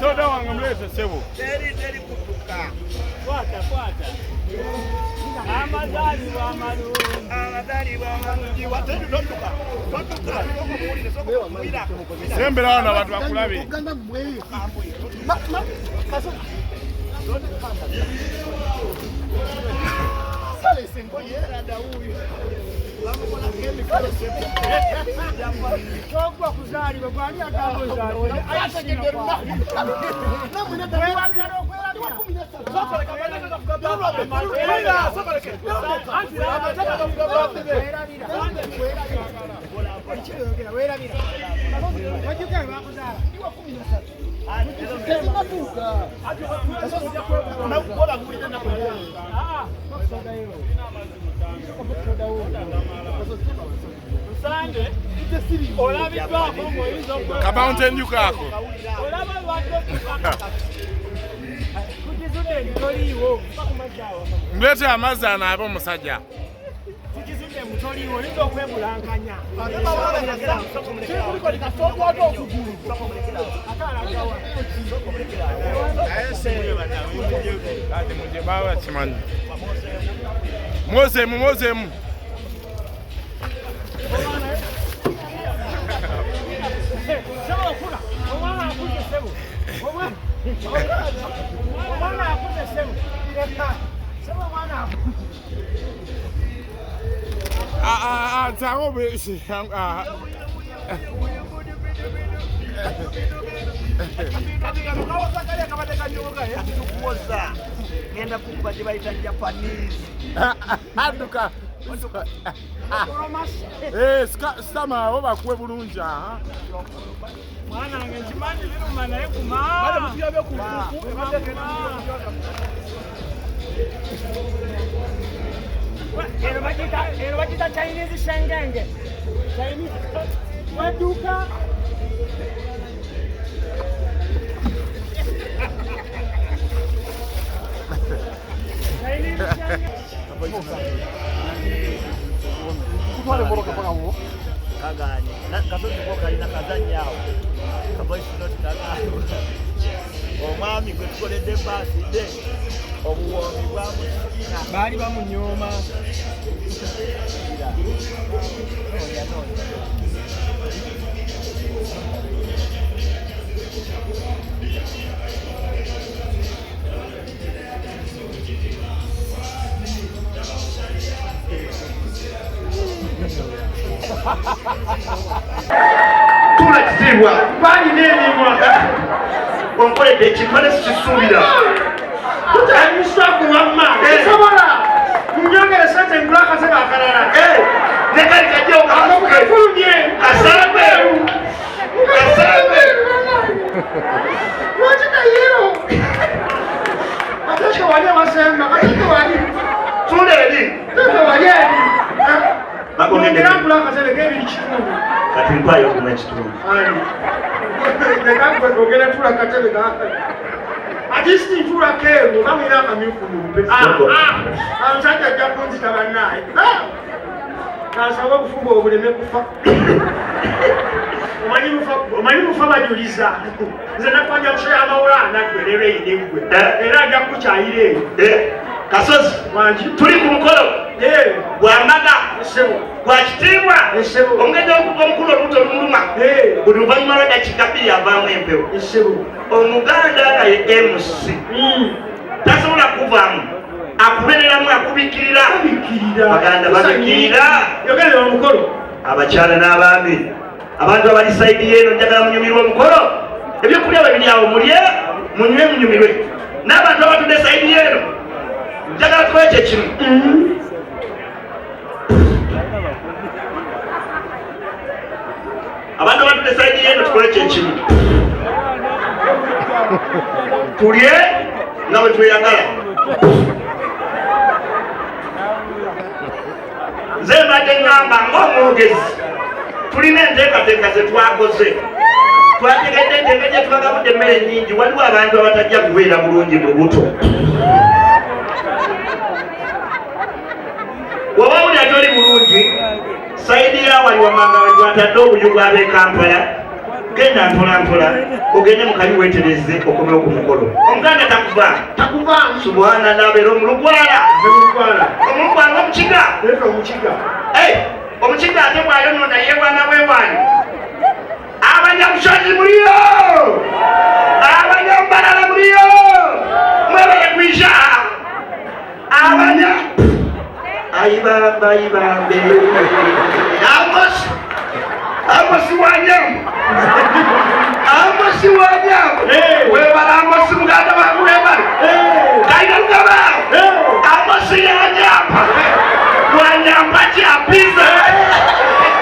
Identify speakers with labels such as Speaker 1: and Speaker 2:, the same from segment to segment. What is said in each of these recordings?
Speaker 1: Soda wangu mlete sebo.
Speaker 2: Teri kutuka.
Speaker 3: Fuata. Amadali wa malundi.
Speaker 2: Watendo ndotuka. Soko muira.
Speaker 1: Sembera wana watu wakulabi.
Speaker 4: Uganda mweyi. Kaso. Sale sengo yera da huyu.
Speaker 3: Chokwa kuzali bagwani akambo zali.
Speaker 4: Ayasha ngegeruna. Namwe ndakwera
Speaker 1: Kabaunte nyukako. Mlete amazana abo musajja.
Speaker 3: Tikizinde mutoliwo lizo kwebulankanya. Mozemu. Tango be
Speaker 2: Ngenda kukuba jibaita Japanese.
Speaker 1: Aduka. Sama oba kwe bulunja.
Speaker 3: Mwana ngejimani liruma naye kuma.
Speaker 2: Bado mupira byo kufuku.
Speaker 3: Ero bagita Chinese shengenge. Chinese maduka.
Speaker 4: Kutwale moroka paka mu.
Speaker 2: Kagani. Kasozi ko kali na kazanyi yao. Kaboy not kagani. Omwami gwe tukoledde basi de. Obuwoomi bwa musikina.
Speaker 3: Bali bamunyoma.
Speaker 2: Tula kitibwa. Bali nini mwa? Onkolede ekimale sikisuubira.
Speaker 3: Tutayimisa kuwamma. Sobola. Kunyongera sente ngulaka saka akalala.
Speaker 2: Nekali kajja okamuke.
Speaker 3: Fulumye.
Speaker 2: Kasambe.
Speaker 3: Wachita yero. Ataka wale wasemba. Ataka wale.
Speaker 2: Tula eri.
Speaker 3: Ataka wale.
Speaker 2: Bakongera
Speaker 3: ngulaka sele kebi chitundu.
Speaker 2: Kati mpayo kuna chitundu.
Speaker 3: Nekakwe kongera tula katebe ka. Adisti tula kero kamira kamyuku mumpe. Amsajja jakunzi tabanaye. Kasawa kufumba obuleme kufa. Omanyi mufa bajuliza. Nze nakwanja kushoya Maulana gwerere idegwe. Era ajja kukyayire.
Speaker 2: Kasozi
Speaker 3: Wanji
Speaker 2: tuli ku mukolo. Bwamaga. Kwa kitiibwa. Ongeza okuva omukulu olubuto lumuluma. Buli luvannyuma lw'eddakiika bbiri yavaamu empewo. Omuganda nga ye MC. Tasobola kuvaamu. Akubereramu akubikirira. Baganda babikirira.
Speaker 3: Yogera omukolo.
Speaker 2: Abakyala n'abaami. Abantu abali sayidi yeeno njagala munyumirwe omukolo. Ebyokulya bwe biri awo mulye, munywe munyumirwe. N'abantu abatudde sayidi yeeno njagala tukole kye kimu. Abantu abatudde sayidi yeeno tukole kye kimu. Tulye nga bwe tweyagala. Nze mbadde ngamba ng'omwogezi tulina enteekateeka ze twakoze. Twategedde enteeka gye twagabudde emmere nnyingi, waliwo abantu abatajja kubeera bulungi mu buto. Waba wuli ate oli mulungi, sayidi ya wali wamanga we twatadde obuyu bw'ab'e Kampala, genda mpola ogende mukali wetereze okomera okumukolo omuganda takuva subhanallah bero mulugwala omugwala omukiga omukiga ate bwayo naye wana wewani abanyamusozi muliyo abanyambalala muliyo mwebale kwisha abanya ayibambe Amosi wanyama webala amosi muganda wangu webala kaina lugaba amosi yanyama wanyama chapiza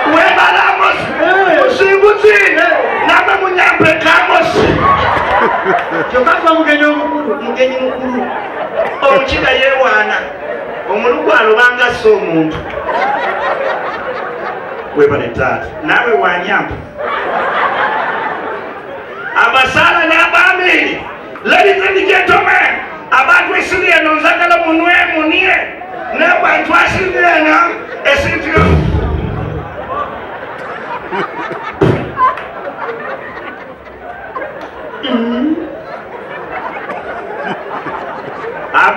Speaker 2: webala amosi usinguzi nama munyampe kamosi chokafa mugenyi mukuru omukiga yewana omulugwalo bangasa omuntu webale tata nawe wanyamba abasala n'abaami ladies and gentlemen abantu esiri eno nzagala munwe munie n'abantu asiri eno esintu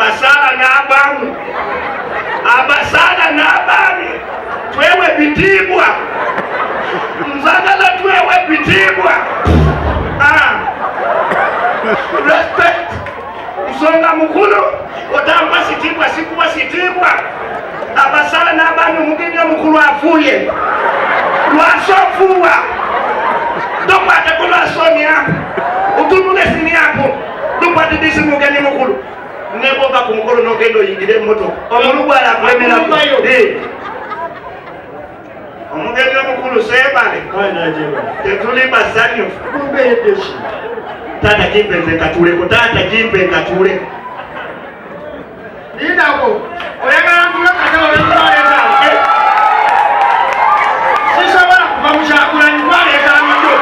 Speaker 2: abasala n'abaami twewe bitibwa nzagala twewe bitibwa respect nsonga mukulu otamba sitibwa sikuwa sitibwa abasala n'abaami omugenyi omukulu afuye lwasofuwa tokwateko lwasoni apo utunule sini apo tukwatidisi mugenyi mukulu neboba ku mukolo n'ogenda oyingire emmotoka omulugwala akwemerako omugenyi omukulu sebale tetuli basanyufu tata jimpe nze katuleko tata jimpe katuleko
Speaker 3: Indako oyagala ntule kata olwaleta sisobola kuva mu kyagulanyi twaleeta middo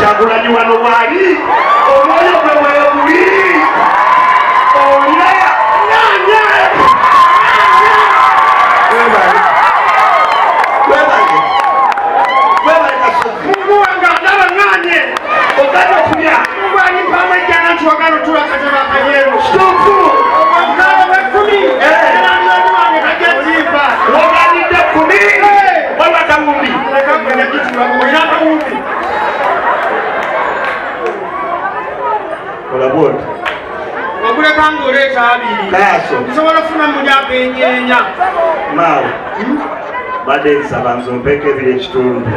Speaker 2: kyagulanyi wano wali omwoyo gwe webuli onya webale kasozi mungu wange ndaba nganye ogenda okulya mungu anyimpamu ejjana nti wagala otula akatebe akanyero stupu omukalo wekumi eranioni wange kagezimba woganidde 10 waliwo akawumbi olina akawumbi olabona okuleka ng'oleeta abiri kaaso nsobola okufuna munyaka enyeenya maawe badde nsaba nze ompeeko ebiri ekitundu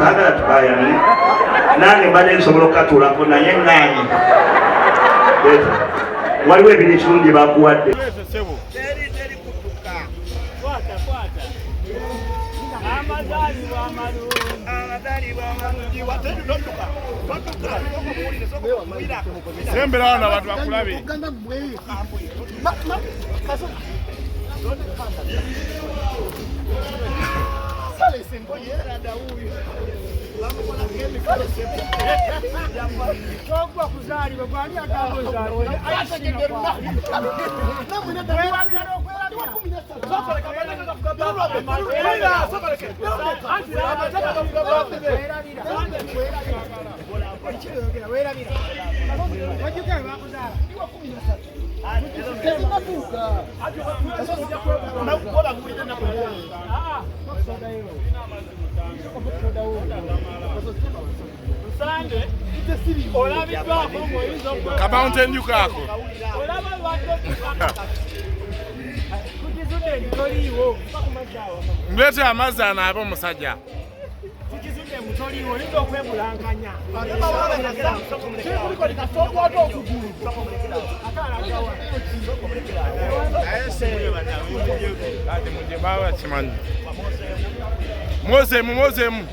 Speaker 2: agala tubayane nange mbadde nsobola okukatuulako naye ŋŋaanyi waliwo ebiri ekitundu gye bakuwadde
Speaker 1: sembera wana abantu bakulabe kabauntenyu kako mbete amazzi anaabe omusajja baba kimanyi Mozemu.